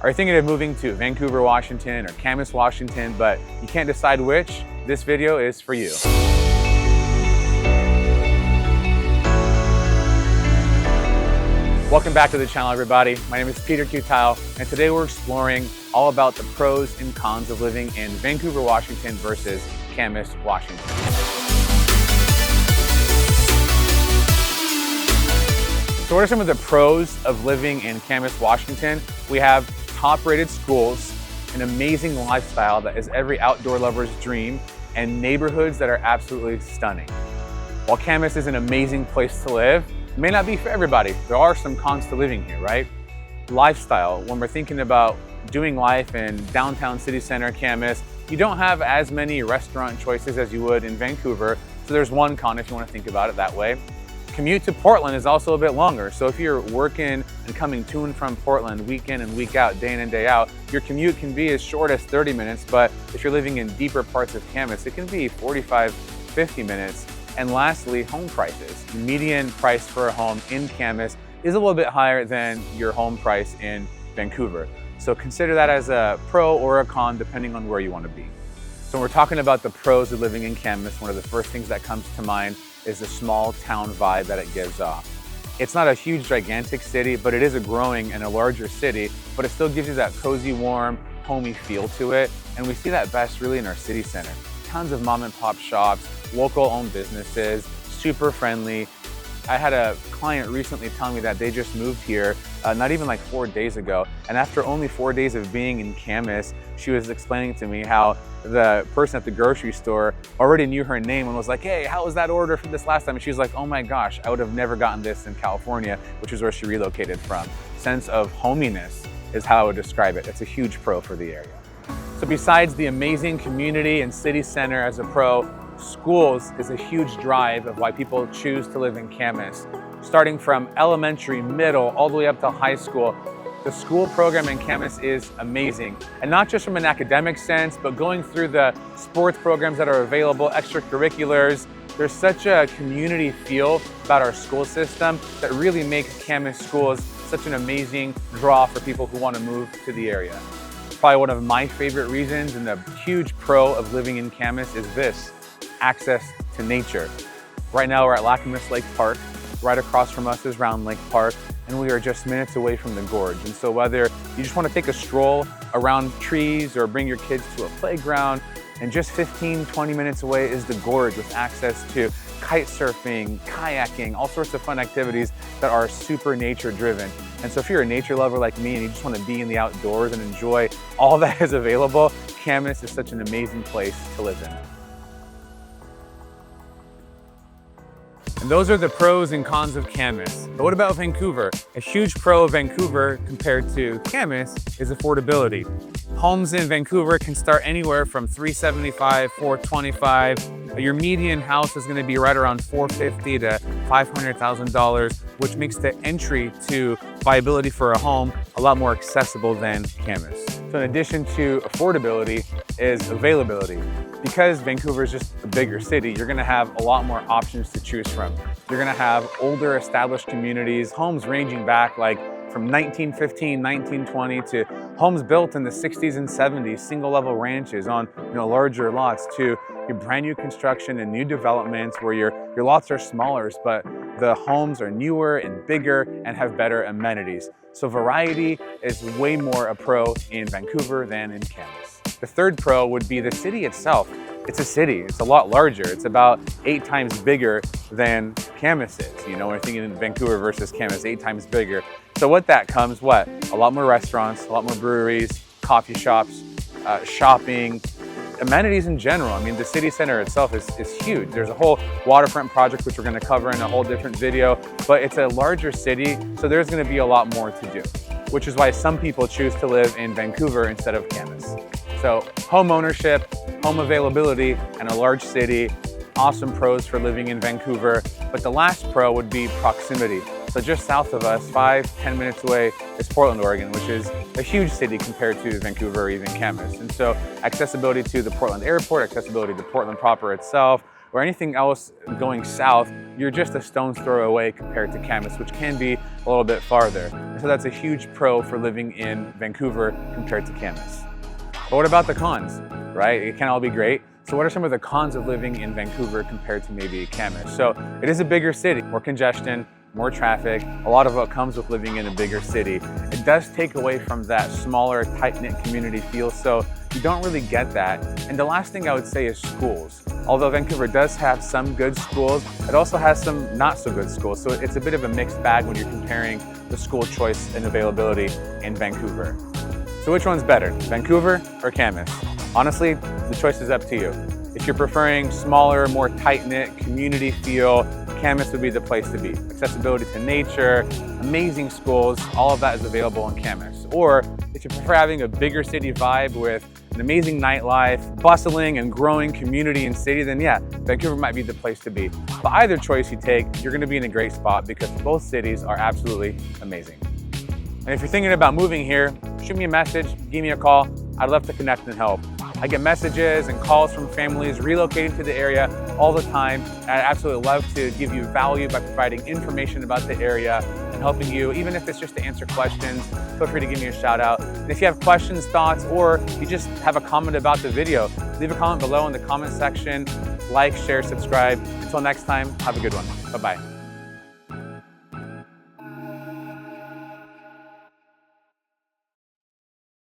Are you thinking of moving to Vancouver, Washington or Camas, Washington, but you can't decide which? This video is for you. Welcome back to the channel, everybody. My name is Peter Cutile, and today we're exploring all about the pros and cons of living in Vancouver, Washington versus Camas, Washington. So what are some of the pros of living in Camas, Washington? We have top-rated schools, an amazing lifestyle that is every outdoor lover's dream, and neighborhoods that are absolutely stunning. While Camas is an amazing place to live, it may not be for everybody. There are some cons to living here, right? Lifestyle, when we're thinking about doing life in downtown city center Camas, you don't have as many restaurant choices as you would in Vancouver, so there's one con if you want to think about it that way. Commute to Portland is also a bit longer. So if you're working and coming to and from Portland week in and week out, day in and day out, your commute can be as short as 30 minutes, but if you're living in deeper parts of Camas, it can be 45, 50 minutes. And lastly, home prices. The median price for a home in Camas is a little bit higher than your home price in Vancouver. So consider that as a pro or a con, depending on where you want to be. So when we're talking about the pros of living in Camas, one of the first things that comes to mind is the small town vibe that it gives off. It's not a huge, gigantic city, but it is a growing and a larger city, but it still gives you that cozy, warm, homey feel to it. And we see that best really in our city center. Tons of mom and pop shops, local owned businesses, super friendly. I had a client recently tell me that they just moved here, not even like 4 days ago. And after only 4 days of being in Camas, she was explaining to me how the person at the grocery store already knew her name and was like, hey, how was that order from this last time? And she was like, oh my gosh, I would have never gotten this in California, which is where she relocated from. Sense of hominess is how I would describe it. It's a huge pro for the area. So besides the amazing community and city center as a pro, schools is a huge drive of why people choose to live in Camas. Starting from elementary, middle, all the way up to high school, the school program in Camas is amazing. And not just from an academic sense, but going through the sports programs that are available, extracurriculars. There's such a community feel about our school system that really makes Camas schools such an amazing draw for people who want to move to the area. Probably one of my favorite reasons and the huge pro of living in Camas is this: access to nature. Right now we're at Lacamas Lake Park. Right across from us is Round Lake Park, and we are just minutes away from the gorge. And so whether you just want to take a stroll around trees or bring your kids to a playground, and just 15, 20 minutes away is the gorge with access to kite surfing, kayaking, all sorts of fun activities that are super nature driven. And so if you're a nature lover like me and you just want to be in the outdoors and enjoy all that is available, Camas is such an amazing place to live in. And those are the pros and cons of Camas. But what about Vancouver? A huge pro of Vancouver compared to Camas is affordability. Homes in Vancouver can start anywhere from $375, $425. Your median house is going to be right around $450,000 to $500,000, which makes the entry to viability for a home a lot more accessible than Camas. So in addition to affordability is availability. Because Vancouver is just a bigger city, you're gonna have a lot more options to choose from. You're gonna have older established communities, homes ranging back like from 1915, 1920 to homes built in the 60s and 70s, single level ranches on larger lots, to your brand new construction and new developments where your lots are smaller, but the homes are newer and bigger and have better amenities. So variety is way more a pro in Vancouver than in Camas. The third pro would be the city itself. It's a city, it's a lot larger. It's about 8 times bigger than Camas is. When we're thinking in Vancouver versus Camas, 8 times bigger. So with that comes what? A lot more restaurants, a lot more breweries, coffee shops, shopping, amenities in general. I mean, the city center itself is huge. There's a whole waterfront project, which we're gonna cover in a whole different video, but it's a larger city, so there's gonna be a lot more to do, which is why some people choose to live in Vancouver instead of Camas. So home ownership, home availability, and a large city, awesome pros for living in Vancouver. But the last pro would be proximity. So just south of us, 5-10 minutes away, is Portland, Oregon, which is a huge city compared to Vancouver or even Camas. And so accessibility to the Portland airport, accessibility to Portland proper itself, or anything else going south, you're just a stone's throw away compared to Camas, which can be a little bit farther. So that's a huge pro for living in Vancouver compared to Camas. But what about the cons, right? It can't all be great. So what are some of the cons of living in Vancouver compared to maybe Camas? So it is a bigger city, more congestion, more traffic, a lot of what comes with living in a bigger city. It does take away from that smaller, tight-knit community feel, so you don't really get that. And the last thing I would say is schools. Although Vancouver does have some good schools, it also has some not so good schools. So it's a bit of a mixed bag when you're comparing the school choice and availability in Vancouver. So which one's better, Vancouver or Camas? Honestly, the choice is up to you. If you're preferring smaller, more tight-knit community feel, Camas would be the place to be. Accessibility to nature, amazing schools, all of that is available in Camas. Or if you prefer having a bigger city vibe with an amazing nightlife, bustling and growing community and city, then yeah, Vancouver might be the place to be. But either choice you take, you're gonna be in a great spot because both cities are absolutely amazing. And if you're thinking about moving here, shoot me a message, give me a call. I'd love to connect and help. I get messages and calls from families relocating to the area all the time. And I'd absolutely love to give you value by providing information about the area and helping you, even if it's just to answer questions. Feel free to give me a shout out. And if you have questions, thoughts, or you just have a comment about the video, leave a comment below in the comment section. Like, share, subscribe. Until next time, have a good one. Bye-bye.